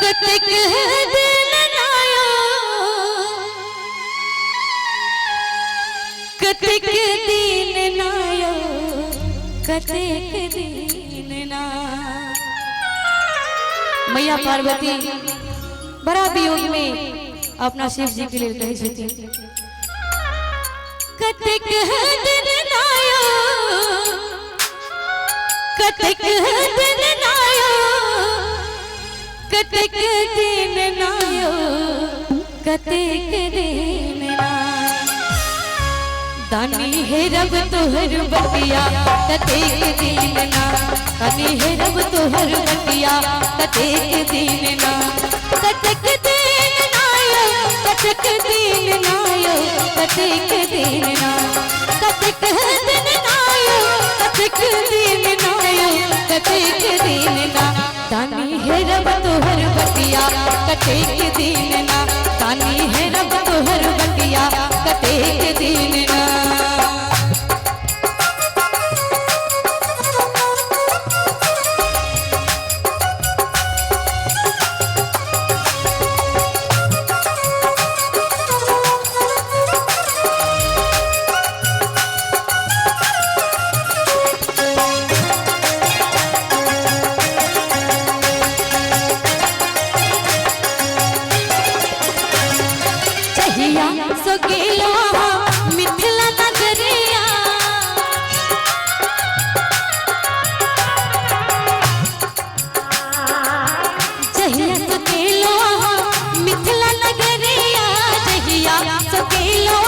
कतेक दिन नायो कतेक दिन नायो कतेक दिन ना। मैया पार्वती बड़ा वियोग में अपना शिव जी के लिए कहे छथिन कतेक दिन नायो कतेक दिन नायो कतेक दिन नायो कतेक दिन ना। दानी है रब तोहर बटिया कतेक दिन ना। दानी है रब तोहर बटिया कतेक दिन ना। कतेक दिन नायो कतेक दिन नायो कतेक दिन ना। कतेक दिन नायो कतेक दिन नायो कतेक दिन ना। दानी है रब तोहर बटिया कतेक दिन ना। दानी है रब तोहर बटिया कतेक दिन ना। सो गेलो मिथिला नगरिया जहिया सो गेलो मिथिला नगरिया जहिया सो गेलो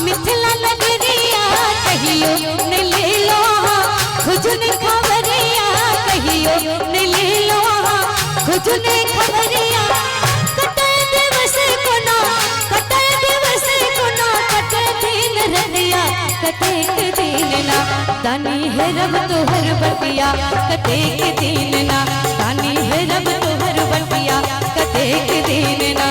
मिथिला नगरिया कहियो ने ले लो खुजने खबरिया कहियो ने ले लो खुजने खबरिया। कटे दिवस कोना कटे दिवस कोना कटे दिन रनिया कतेक दिन ना। दानी है रब तोहर बटिया कतेक दिन ना। दानी है रब तोहर बटिया कतेक दिन ना।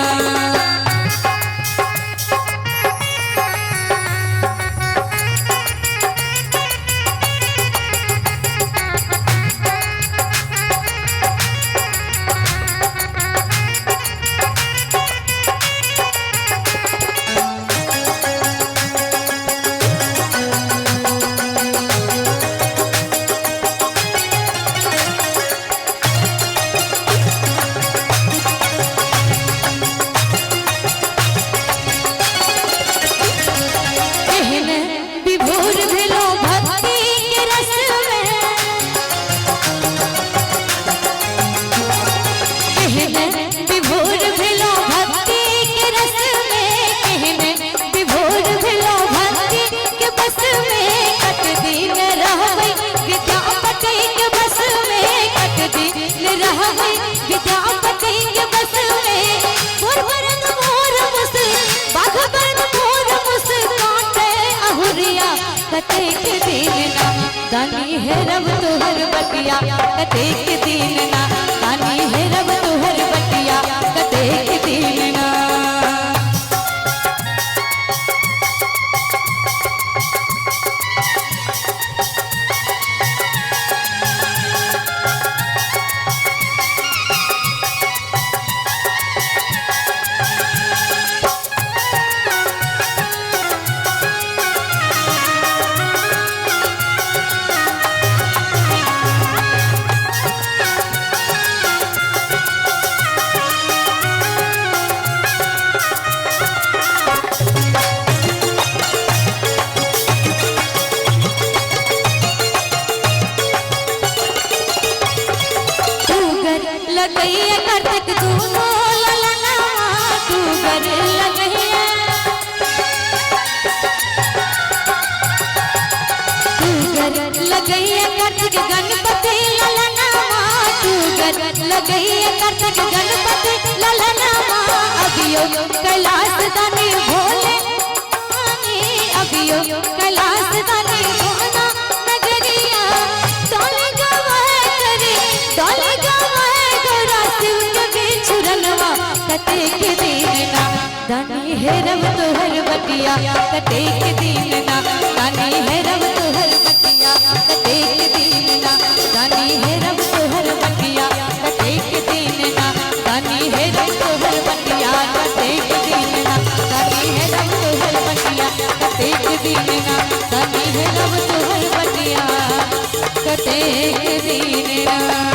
कतेक दिन ना। दानी है रब तोहर बटिया कतेक दिन ना। दानी है रब तोहर बटिया कतेक दिन ना। लगैया करतक दूनो ललना तू कर लगैया तू कर लगैया करतक गणपति ललना तू कर लगैया करतक गणपति ललना। अभियो कैलाश दानी भोले अभियो कैलाश दानी भोला नगरिया डोले गवाए करे डोले कतेक दिन ना। दानी है रब तोहर बटिया कतेक दिन ना। दानी है रब तोहर बटिया कतेक दिन ना। दानी है रब तोहर बटिया कतेक दिन ना। दानी दिन ना तनी हेरब तोहर बटिया कतेक दिन ना।